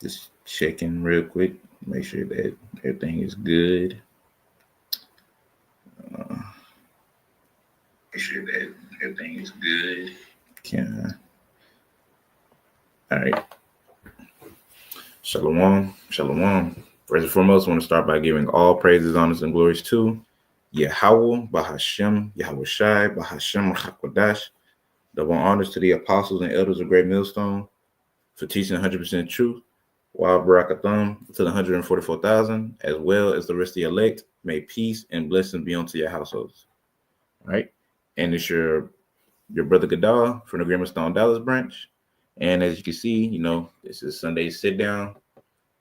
Just checking real quick, make sure that everything is good. Uh, make sure that everything is good. Can All right. Shalom, shalom. First and foremost, I want to start by giving all praises, honors, and glories to Yahweh, Bahashem, Yahweh Shai, Bahashem, Hakwadash. Double honors to the apostles and elders of Great Millstone for teaching 100% truth. While Barakatham to the 144,000, as well as the rest of the elect, may peace and blessings be unto your households. All right. And it's your brother Gadal from the Great Millstone Dallas branch. And as you can see, this is Sunday sit down.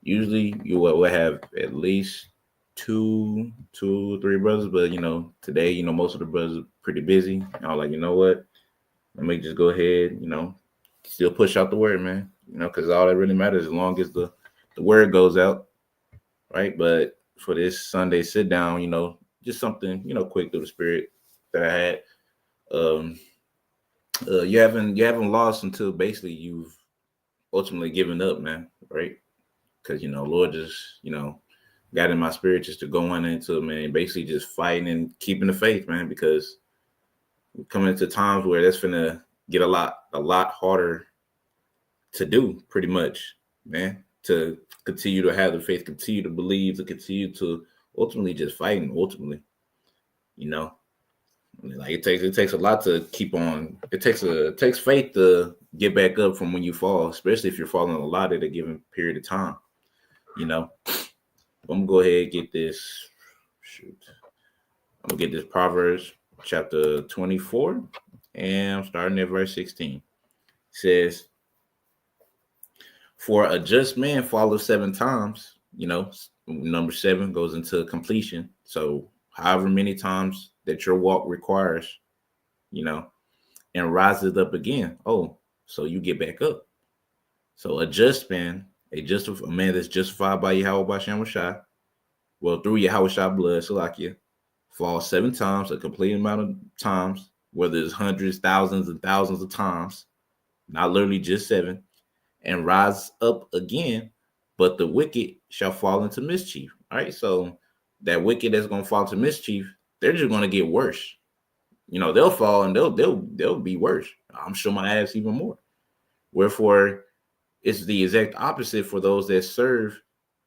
Usually you will have at least two, three brothers, but today, most of the brothers are pretty busy. I was like, you know what? Let me just go ahead, still push out the word, man. Because all that really matters as long as the word goes out, right? But for this Sunday sit down, just something, quick through the spirit that I had. You haven't lost until basically you've ultimately given up, man, right? Because Lord just got in my spirit just to go on into, man, basically just fighting and keeping the faith, man, because we're coming into times where that's gonna get a lot harder to do, pretty much, man, to continue to have the faith, continue to believe, to continue to ultimately just fighting, ultimately, like it takes a lot to keep on. It takes faith to get back up from when you fall, especially if you're falling a lot at a given period of time. I'm gonna go ahead and get this. I'm gonna get this Proverbs chapter 24, and I'm starting at verse 16. It says, "For a just man falleth 7 times." Number 7 goes into completion. So, however many times that your walk requires, and rises up again. Oh, so you get back up. So a just man, a man that's justified by Yahweh Bashem Shai, well, through Yahweh Shai blood, Salakia, falls 7 times, a complete amount of times, whether it's hundreds, thousands, and thousands of times, not literally just 7, and rise up again, but the wicked shall fall into mischief. All right, so that wicked that's going to fall into mischief, they're just going to get worse. They'll fall and they'll be worse. I'm sure my ass even more. Wherefore, it's the exact opposite for those that serve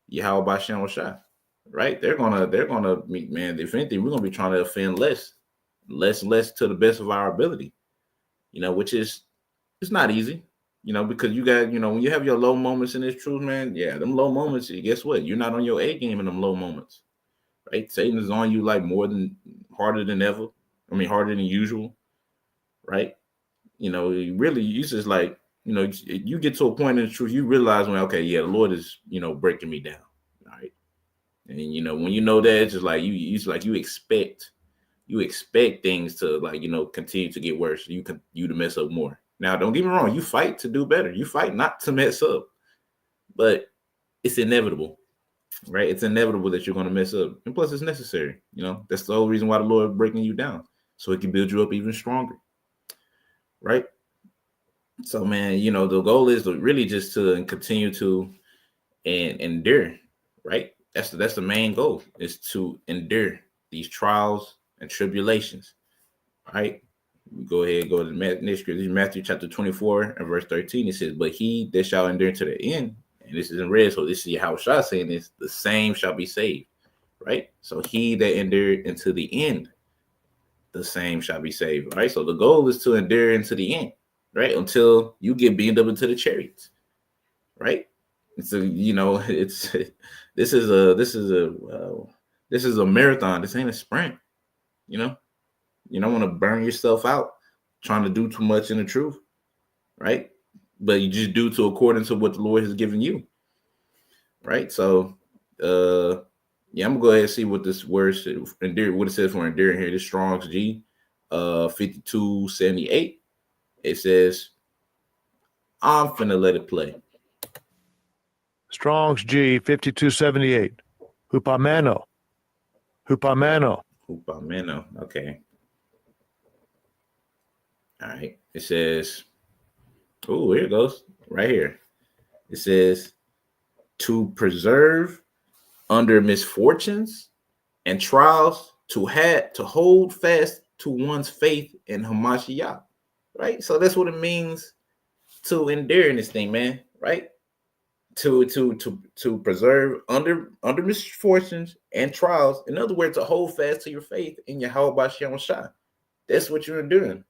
Yahweh Bashem Shai, right? They're gonna meet, man. If anything, we're gonna be trying to offend less to the best of our ability. Which is it's not easy. Because you got when you have your low moments in this truth, man. Yeah, them low moments. Guess what? You're not on your A game in them low moments, right? Satan is on you like harder than ever. I mean, harder than usual, right? You just like, you get to a point in the truth, you realize when, okay, yeah, the Lord is, breaking me down, all right? And, when you know that, it's just like, you expect things to, like, continue to get worse, you to mess up more. Now, don't get me wrong, you fight to do better. You fight not to mess up, but it's inevitable, right? It's inevitable that you're going to mess up. And plus, it's necessary. That's the whole reason why the Lord is breaking you down, so it can build you up even stronger, right? So, man, the goal is to really just to continue to endure, right? That's the main goal, is to endure these trials and tribulations, right? We go ahead and go to the next scripture. This is Matthew chapter 24 and verse 13. It says, "But he that shall endure to the end," and this is in red, so this is how Shah saying this, "the same shall be saved," right? So he that endured into the end, the same shall be saved, right? So the goal is to endure into the end, right? Until you get beamed up into the chariots, right? So it's this is a marathon. This ain't a sprint. You don't want to burn yourself out trying to do too much in the truth, right? But you just do to according to what the Lord has given you, right? So, yeah, I'm gonna go ahead and see what this word what it says for enduring here. This Strong's G, 5278. It says, "I'm finna let it play." Strong's G 5278. Hupamano. Okay. All right. It says, oh, here it goes. Right here. It says, to preserve under misfortunes and trials, to hold fast to one's faith in Hamashiach, right? So that's what it means to endure in this thing, man, right? To preserve under misfortunes and trials. In other words, to hold fast to your faith in Yahweh Shem Shai. That's what you're doing.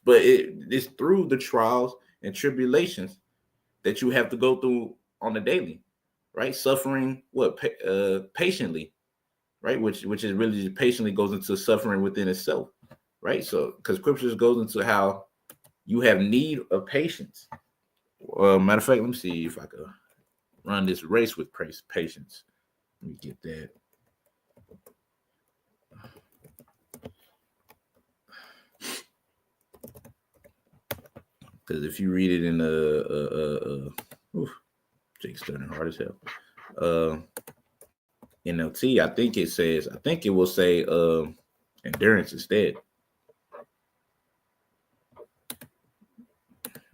But it's through the trials and tribulations that you have to go through on a daily, right? Suffering patiently, right? Which is really just patiently goes into suffering within itself, right? So because scriptures goes into how you have need of patience. Matter of fact, let me see if I could run this race with patience. Let me get that. Because if you read it in Jake's turning hard as hell. NLT, I think it will say endurance instead.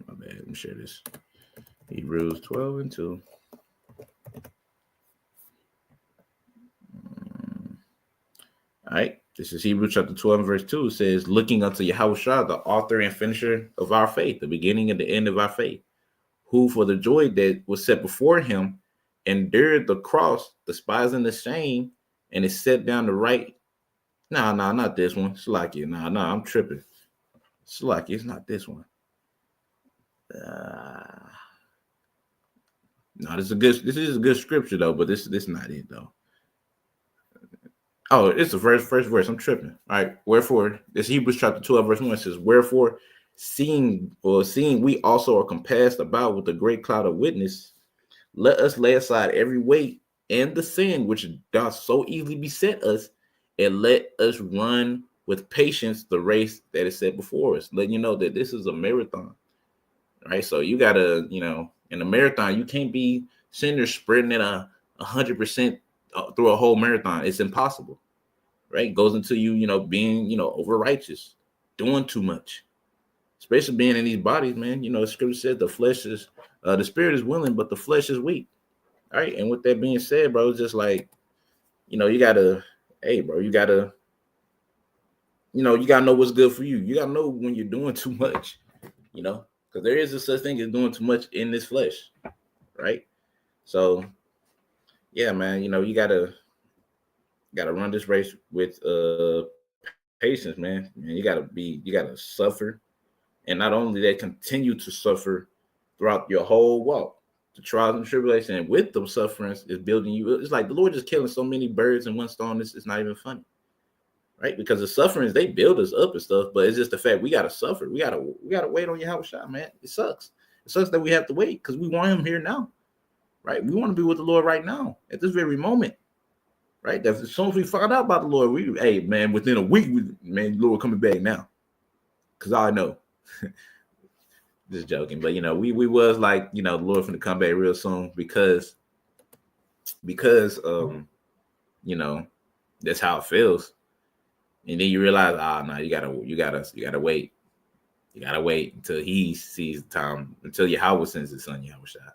My bad. Let me share this. Hebrews 12:2. All right. This is Hebrews chapter 12, verse 2. It says, looking unto Yahushua, the author and finisher of our faith, the beginning and the end of our faith, who for the joy that was set before him endured the cross, despising the shame, and is set down to right. Nah, not this one. Slacky. Nah, I'm tripping. Slacky, it's not this one. No, this is a good scripture though, but this is not it though. Oh, it's the first verse. I'm tripping. All right. Wherefore, this Hebrews chapter 12, verse 1 says, wherefore, seeing we also are compassed about with a great cloud of witness, let us lay aside every weight and the sin which doth so easily beset us, and let us run with patience the race that is set before us. Letting you know that this is a marathon. Right. So you gotta, in a marathon, you can't be sitting there sprinting at 100% through a whole marathon. It's impossible. Right. Goes into being, over righteous, doing too much, especially being in these bodies, man. The scripture says the spirit is willing, but the flesh is weak. All right. And with that being said, bro, it's just like, you gotta know what's good for you. You gotta know when you're doing too much, because there is a such thing as doing too much in this flesh. Right. So yeah, man, you gotta run this race with patience, man. You gotta suffer, and not only that, continue to suffer throughout your whole walk. The trials and tribulation, and with them sufferings is building you. It's like the Lord just killing so many birds in one stone. It's not even funny, right? Because the sufferings, they build us up and stuff, but it's just the fact we gotta suffer. We gotta wait on Yahushua, man. It sucks. It sucks that we have to wait because we want him here now, right? We want to be with the Lord right now at this very moment, right? As soon as we find out about the Lord, within a week, the Lord coming back now, because I know. Just joking, but we was like, the Lord finna come back real soon because that's how it feels. And then you realize, no, you gotta wait. You gotta wait until he sees the time, until Yahweh sends his son Yahushua,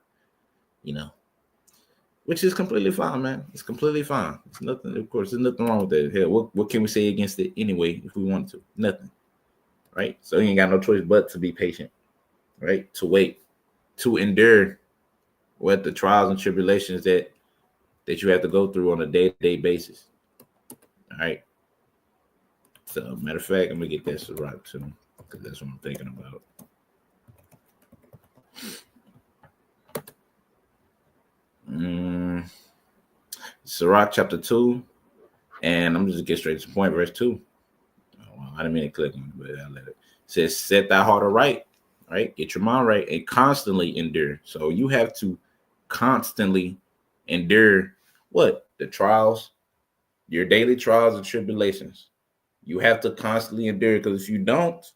which is completely fine, man. It's completely fine. It's nothing, of course, there's nothing wrong with that. Hell, what can we say against it anyway if we want to? Nothing. Right? So you ain't got no choice but to be patient. Right? To wait, to endure what the trials and tribulations that you have to go through on a day-to-day basis. All right. So, matter of fact, I'm gonna get that Sirach too, because that's what I'm thinking about. Sirach chapter 2, and I'm just gonna get straight to the point, verse 2. I didn't mean to click on it, but I let it. It says, set thy heart aright. Right? Get your mind right and constantly endure. So you have to constantly endure what? The trials, your daily trials and tribulations. You have to constantly endure, because if you don't,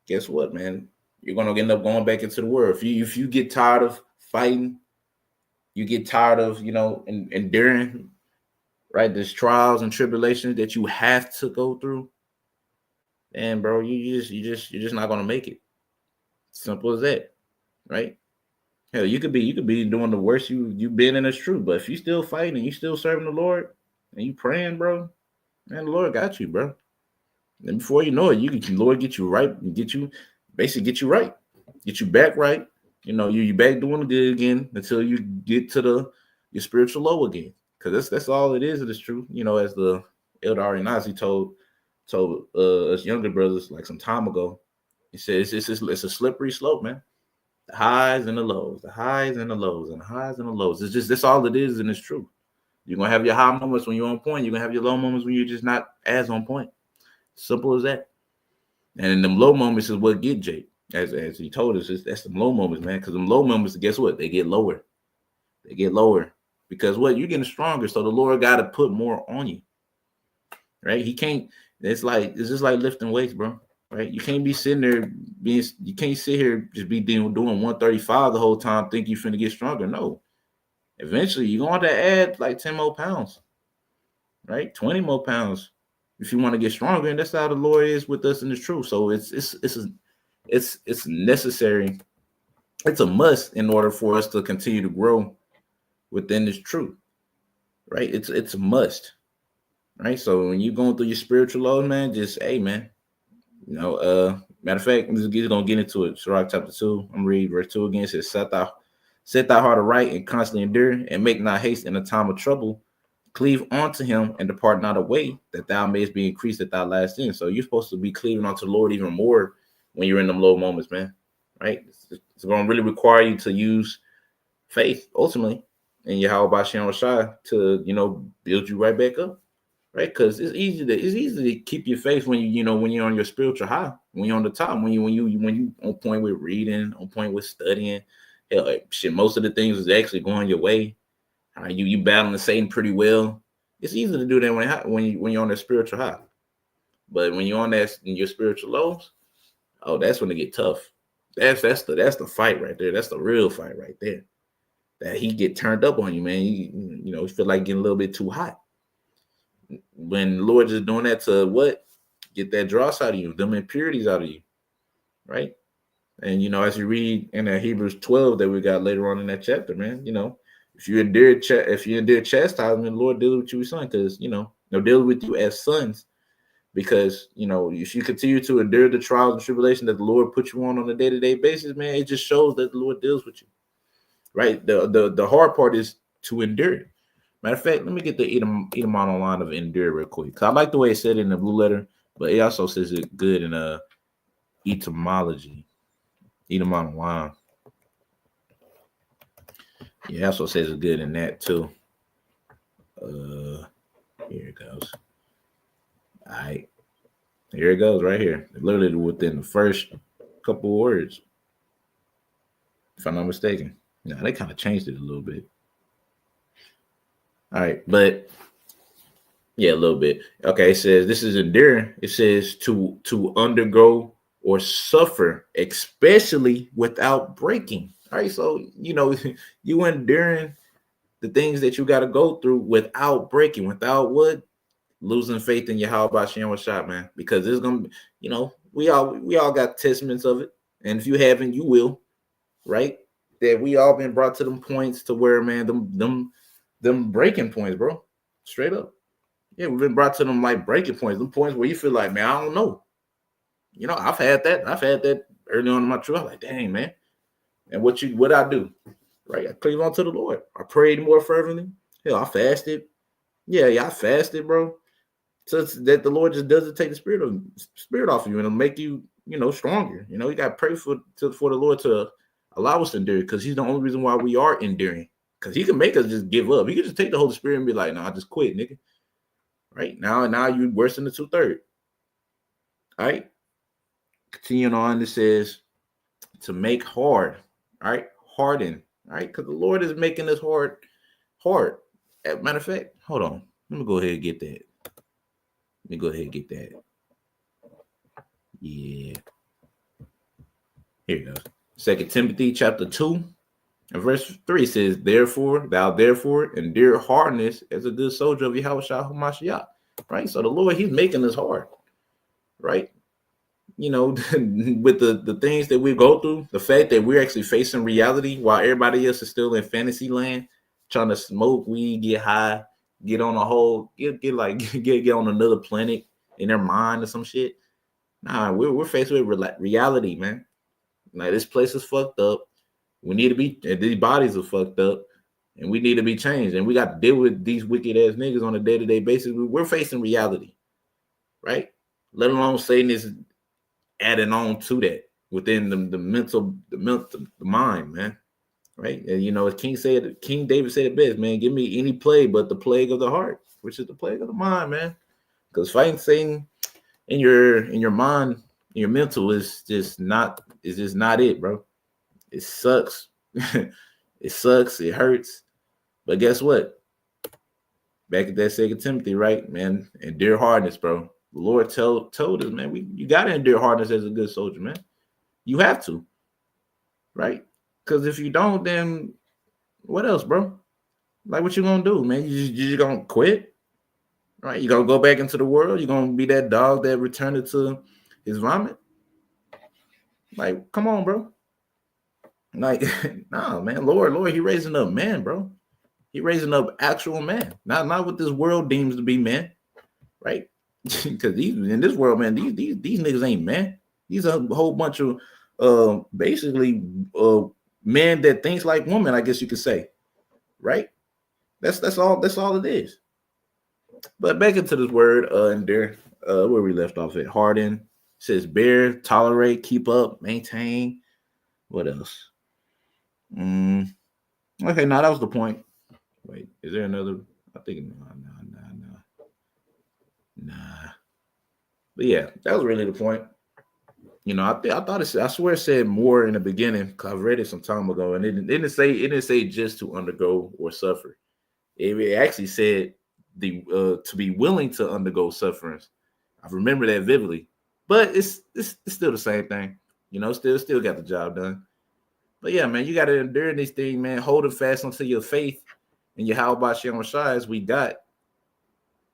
guess what, man? You're gonna end up going back into the world. If you get tired of fighting, you get tired of enduring, right? There's trials and tribulations that you have to go through, and bro, you're just not gonna make it. Simple as that, right? Hell, you could be doing the worst you've been, and it's true. But if you still fighting and you still serving the Lord and you praying, bro, man, the Lord got you, bro. And before you know it, the Lord get you right, get you right, get you back right. You know, you back doing the good again until you get to your spiritual low again. Because that's all it is. It is true. You know, as the Elder Arianazi told us younger brothers like some time ago, he said it's a slippery slope, man. The highs and the lows, the highs and the lows, and the highs and the lows. It's just that's all it is, and it's true. You're gonna have your high moments when you're on point. You're gonna have your low moments when you're just not as on point. Simple as that. And in them low moments is what get Jake. As he told us, that's the low moments, man. Because them low moments, guess what? They get lower. They get lower. Because what? You're getting stronger. So the Lord got to put more on you. Right? He can't, it's just like lifting weights, bro. Right? You can't be sitting there you can't sit here just be doing 135 the whole time, think you're finna get stronger. No. Eventually you're going to add like 10 more pounds. Right? 20 more pounds. If you want to get stronger, and that's how the Lord is with us in the truth. So it's necessary. It's a must in order for us to continue to grow within this truth, right? It's a must, right? So when you're going through your spiritual load, man, just hey, man, you know. Matter of fact, I'm just gonna get into it. Sirach chapter 2. I'm reading verse 2 again. It says, "Set thy heart aright and constantly endure, and make not haste in a time of trouble. Cleave unto him and depart not away, that thou mayest be increased at thy last end." So you're supposed to be cleaving unto the Lord even more when you're in them low moments, man. Right? It's going to really require you to use faith ultimately in Yahweh Shem Shai to, you know, build you right back up. Right? Because it's easy to keep your faith when when you're on your spiritual high, when you're on the top, when you on point with reading, on point with studying. Hell, shit, most of the things is actually going your way. You battling Satan pretty well. It's easy to do that when you're on that spiritual high, but when you're on that in your spiritual lows, oh, that's when it get tough. That's the fight right there. That's the real fight right there. That he get turned up on you, man. You feel like getting a little bit too hot. When the Lord is doing that to what? Get that dross out of you, them impurities out of you, right? And as you read in that Hebrews 12 that we got later on in that chapter, man, if you endure chastisement, the Lord deals with you as sons, because they'll deal with you as sons, because if you continue to endure the trials and tribulation that the Lord put you on a day-to-day basis, man, it just shows that the Lord deals with you, right? The hard part is to endure. Matter of fact, let me get the etymology line of endure real quick, because I like the way it said it in the blue letter, but it also says it good in etymology. Etymology line. Yeah, it also says it good in that too. Here it goes. All right. Here it goes right here. Literally within the first couple words. If I'm not mistaken. No, they kind of changed it a little bit. All right, but yeah, a little bit. Okay, it says this is enduring. It says to undergo or suffer, especially without breaking. All right, so you enduring the things that you got to go through without breaking, without what? Losing faith in Yahweh Shem Shai, man. Because it's gonna be, we all got testaments of it. And if you haven't, you will, right? That we all been brought to them points to where, man, them breaking points, bro. Straight up. Yeah, we've been brought to them like breaking points, them points where you feel like, man, I don't know. I've had that early on in my truth. I'm like, dang, man. And what I do? Right? I cleave on to the Lord. I prayed more fervently. Hell, I fasted. Yeah, I fasted, bro. So that the Lord just doesn't take the spirit off of you, and it'll make you, stronger. You got to pray for the Lord to allow us to endure, because He's the only reason why we are enduring. Because He can make us just give up. He can just take the Holy Spirit and be like, "No, I just quit, nigga." Right now you worse than the 2/3. All right. Continuing on, it says to make hard. All right, harden. All right, because the Lord is making us hard. As a matter of fact, hold on. Let me go ahead and get that. Yeah. Here it goes. 2 Timothy chapter 2 and verse 3 says, thou therefore endure hardness as a good soldier of Yahweh Shai HaMashiach. Right? So the Lord, He's making us hard. Right? you know, with the things that we go through, the fact that we're actually facing reality while everybody else is still in fantasy land, trying to smoke weed, get high, get on a whole, get like get on another planet in their mind or some shit. Nah, we're faced with reality, man. Like this place is fucked up. We need to be. These bodies are fucked up, and we need to be changed. And we got to deal with these wicked ass niggas on a day to day basis. We're facing reality, right? Let alone Satan is adding on to that within the mind, man. Right? And you know, as King David said it best, man. Give me any plague but the plague of the heart, which is the plague of the mind, man. Because fighting Satan in your mind, in your mental is just not it, bro. It sucks. It sucks. It hurts. But guess what? Back at that 2 Timothy, right, man? Endure hardness, bro. The Lord told us, man, you gotta endure hardness as a good soldier, man. You have to, right? Because if you don't, then what else, bro? Like, what you gonna do, man? You just gonna quit, right? You gonna go back into the world? You gonna be that dog that returned to his vomit? Like, come on, bro. Like, nah, man. Lord, he raising up man, bro. He raising up actual man, not what this world deems to be man, right? Because in this world, man, these niggas ain't man. These are a whole bunch of basically men that thinks like women, I guess you could say, right? That's all it is. But back into this word, endure, where we left off at, harden says bear, tolerate, keep up, maintain. What else? Okay, now that was the point. Wait, is there another? I think nah. But yeah, that was really the point. You know, I thought it said, I swear it said more in the beginning because I've read it some time ago, and it didn't say just to undergo or suffer. It actually said to be willing to undergo sufferings. I remember that vividly, but it's still the same thing. You know, still got the job done. But yeah, man, you got to endure these things, man. Hold it fast until your faith and your how about Shem Shai as we got.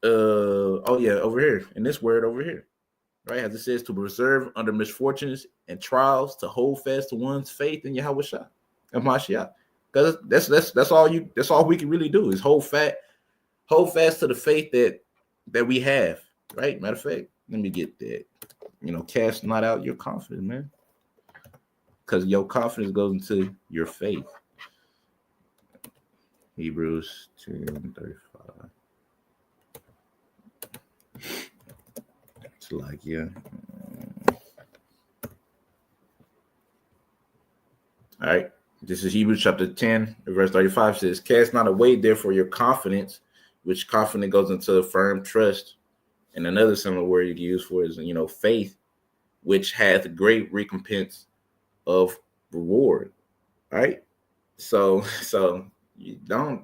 Oh yeah, over here in this word over here. Right, as it says, to preserve under misfortunes and trials, to hold fast to one's faith in Yahweh Shah and Mashiach. Because that's all we can really do is hold fast to the faith that we have. Right. Matter of fact, let me get that. You know, cast not out your confidence, man. Because your confidence goes into your faith. Hebrews 2:35. It's like, yeah. All right. This is Hebrews chapter 10, verse 35 says, cast not away therefore your confidence, which confidence goes into a firm trust. And another similar word you can use for is, you know, faith, which hath great recompense of reward. All right. So you don't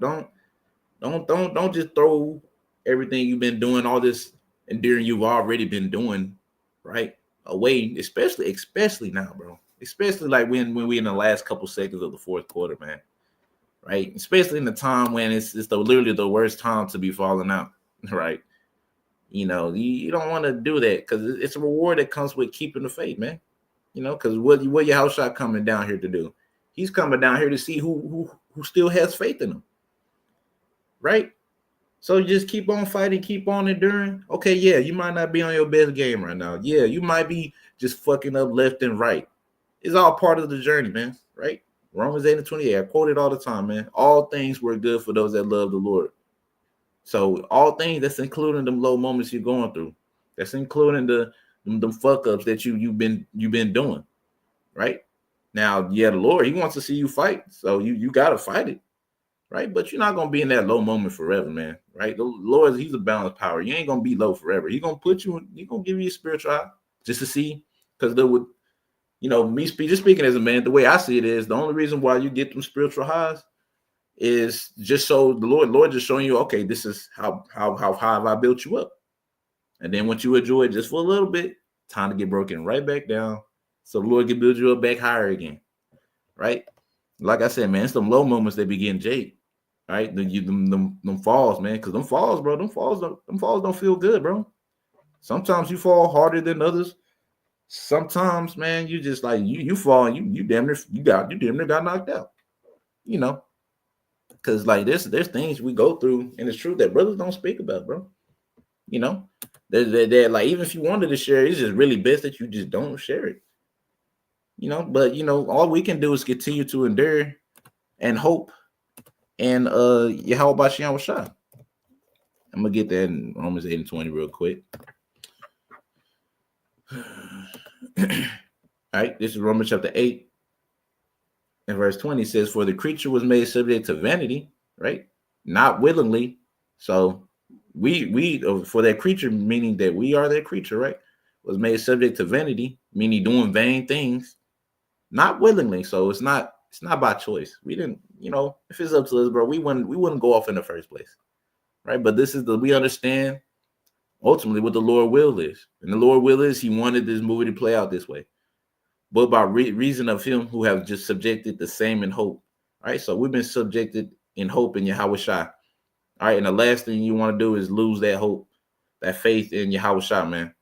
just throw everything you've been doing, all this enduring you've already been doing, right, away, especially now, bro. Especially like when we in the last couple seconds of the fourth quarter, man. Right? Especially in the time when it's literally the worst time to be falling out, right? You know, you don't want to do that because it's a reward that comes with keeping the faith, man. You know, because what your house shot coming down here to do? He's coming down here to see who still has faith in him, right? So just keep on fighting, keep on enduring. Okay, yeah, you might not be on your best game right now. Yeah, you might be just fucking up left and right. It's all part of the journey, man, right? Romans 8:28. I quote it all the time, man. All things were good for those that love the Lord. So all things, that's including them low moments you're going through. That's including them fuck ups that you've been doing, right? Now, yeah, the Lord, he wants to see you fight. So you gotta fight it. Right, but you're not gonna be in that low moment forever, man. Right, the Lord, he's a balanced power. You ain't gonna be low forever. He's gonna put you. He's gonna give you a spiritual eye just to see, because there would, you know, just speaking as a man, the way I see it is the only reason why you get them spiritual highs is just so the Lord just showing you, okay, this is how high have I built you up, and then once you enjoy it just for a little bit, time to get broken right back down, so the Lord can build you up back higher again, right? Like I said, man, it's them low moments that be getting jaded. Right, them falls, man, because them falls, bro, them falls don't feel good, bro. Sometimes you fall harder than others, sometimes, man, you just like you fall and you damn near got knocked out. You know, because like there's things we go through, and it's true that brothers don't speak about, bro. You know, they're like, even if you wanted to share, it's just really best that you just don't share it. You know, but you know, all we can do is continue to endure and hope. And how about Shem Shah? I'm gonna get that in Romans 8 and 20 real quick. All right, this is Romans chapter 8 and verse 20. It says, "For the creature was made subject to vanity, right? Not willingly." So we for that creature, meaning that we are that creature, right? Was made subject to vanity, meaning doing vain things, not willingly. So it's not by choice. We didn't, you know, if it's up to us, bro, we wouldn't go off in the first place, right? But this is we understand ultimately what the Lord will is, and the Lord will is He wanted this movie to play out this way, but by reason of Him who have just subjected the same in hope, right? So we've been subjected in hope in Yahweh Shai, all right. And the last thing you want to do is lose that hope, that faith in Yahweh Shai, man,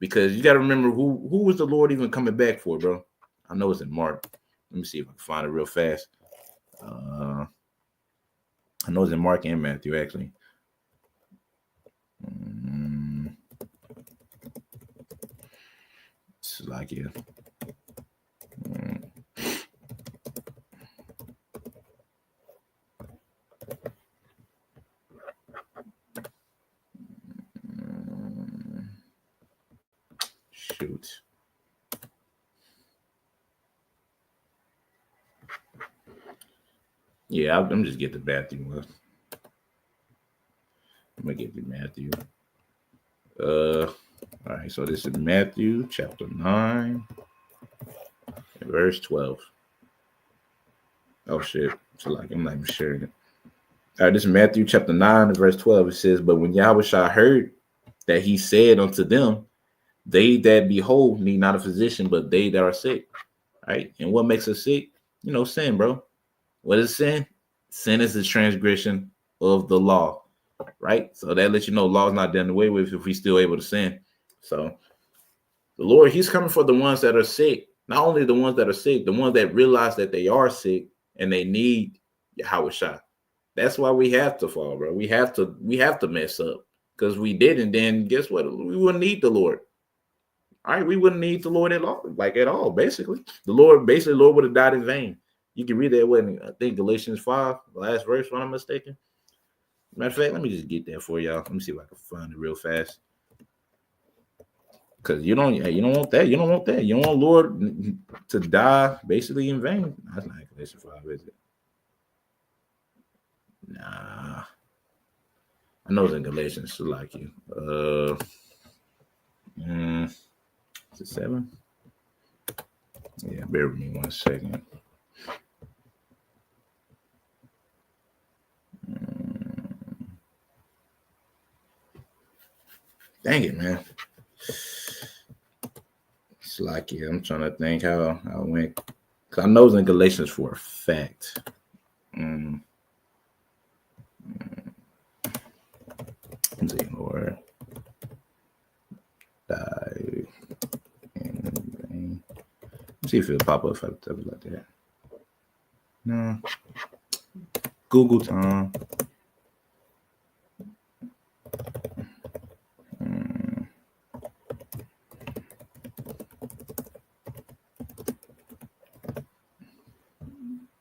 because you got to remember who was the Lord even coming back for, bro. I know it's in Mark. Let me see if I can find it real fast. I know it's in Mark and Matthew, actually. It's like, yeah. Shoot. Yeah, I'm just get the Matthew one. I'm gonna get the Matthew. All right, so this is Matthew chapter 9, verse 12. Oh shit. So like I'm not even sharing it. All right, this is Matthew chapter 9, verse 12. It says, "But when Yahweh Shai heard that, He said unto them, they that be whole need not a physician, but they that are sick." Right? And what makes us sick? You know, sin, bro. What is sin? Sin is the transgression of the law, right? So that lets you know law is not done away with if we still able to sin. So the Lord, He's coming for the ones that are sick. Not only the ones that are sick, the ones that realize that they are sick and they need Yahweh Shai. That's why we have to fall, bro. We have to mess up, because we didn't. Then guess what? We wouldn't need the Lord. All right, we wouldn't need the Lord at all, basically. The Lord would have died in vain. You can read that when I think Galatians 5, the last verse, if I'm not mistaken. Matter of fact, let me just get that for y'all. Let me see if I can find it real fast. Because you don't want that. You don't want that. You don't want Lord to die basically in vain. That's not Galatians 5, is it? Nah. I know it's in Galatians, so like you. Is it 7? Yeah, bear with me 1 second. Dang it, man. It's like, yeah, I'm trying to think how I went. Because I know it's in Galatians for a fact. Let's see, Lord. Die in vain. Let's see if it'll pop up if I type it like that. No. Google time.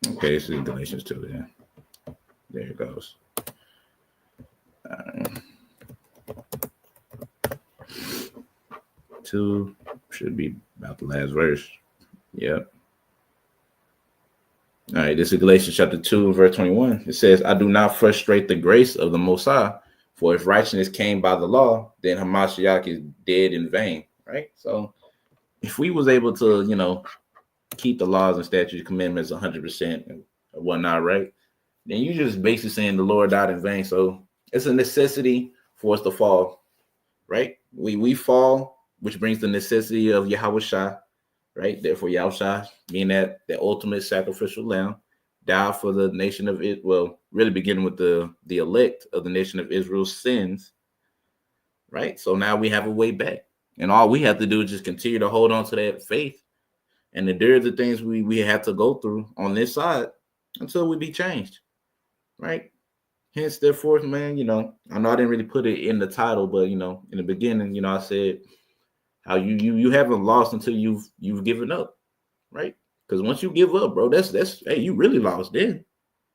Okay, this is Galatians 2. Yeah. There it goes. 2 should be about the last verse. Yep. All right, this is Galatians chapter 2, verse 21. It says, "I do not frustrate the grace of the Most High, for if righteousness came by the law, then Hamashiach is dead in vain." Right? So if we was able to, you know, keep the laws and statutes, commandments 100% and whatnot, right? Then you just basically saying the Lord died in vain. So it's a necessity for us to fall, right? We fall, which brings the necessity of Yahweh Shai, right? Therefore, Yahweh Shai, being that the ultimate sacrificial lamb, died for the nation of Israel. Well, really beginning with the elect of the nation of Israel's sins, right? So now we have a way back. And all we have to do is just continue to hold on to that faith and endure the things we have to go through on this side until we be changed, right? Hence, therefore, man, I know I didn't really put it in the title, but in the beginning, I said how you haven't lost until you've given up, right? Because once you give up, bro, that's hey, you really lost. Then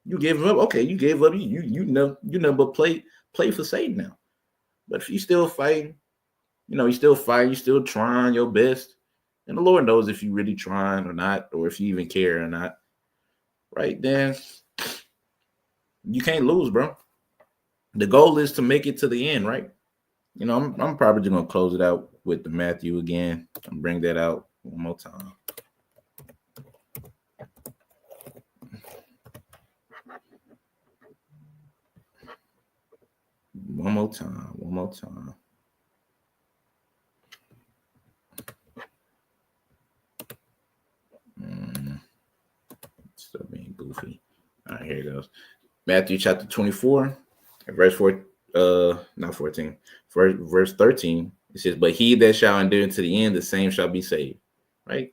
you gave up. Okay, you gave up. You never play for Satan now. But if you still fighting, you still fighting, you still trying your best, and the Lord knows if you really trying or not, or if you even care or not, right? Then you can't lose, bro. The goal is to make it to the end, right? I'm probably just gonna close it out with the Matthew again and bring that out one more time. One more time. Still being goofy. All right, here it goes. Matthew chapter 24, verse 4, not 14, verse 13. It says, "But he that shall endure to the end, the same shall be saved." Right?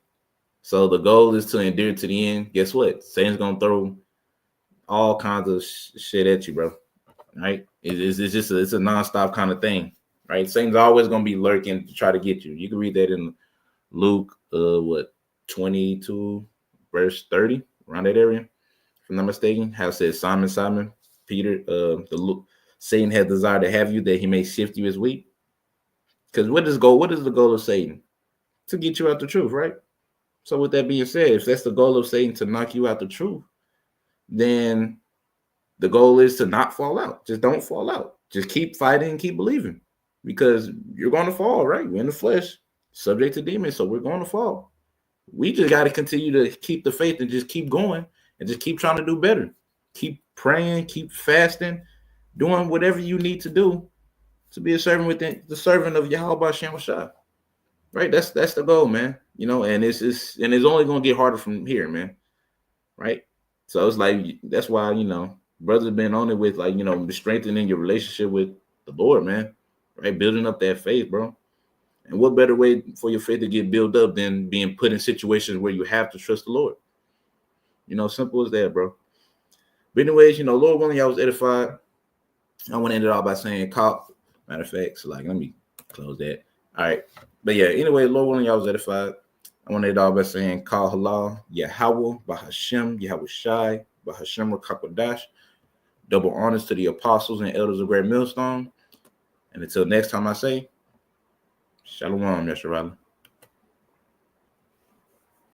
So the goal is to endure to the end. Guess what? Satan's gonna throw all kinds of shit at you, bro. Right? It's just it's a nonstop kind of thing. Right? Satan's always gonna be lurking to try to get you. You can read that in Luke, 22, verse 30, around that area. If I'm not mistaken, how it says, Simon, Peter, Satan has desired to have you that he may sift you as wheat. Because what is the goal of Satan? To get you out the truth, right? So with that being said, if that's the goal of Satan, to knock you out the truth, then the goal is to not fall out. Just don't fall out. Just keep fighting and keep believing, because you're going to fall, right? We're in the flesh, subject to demons, so we're going to fall. We just got to continue to keep the faith and just keep going and just keep trying to do better. Keep praying, keep fasting, doing whatever you need to do to be a servant within the servant of Yahweh Shem Shah. Right? That's the goal, man. And it's only gonna get harder from here, man. Right? So it's like that's why, brothers been on it with strengthening your relationship with the Lord, man. Right? Building up that faith, bro. And what better way for your faith to get built up than being put in situations where you have to trust the Lord? Simple as that, bro. But anyways, Lord willing, I was edified. I want to end it all by saying, matter of fact, so let me close that. All right. But yeah, anyway, Lord willing, y'all was edified. I want to end it all by saying, Call Halal, Yahweh, Bahashem, Yahweh Shai, Bahashem Rakakwadash. Double honors to the apostles and elders of Great Millstone. And until next time I say, Shalom, Yasharala.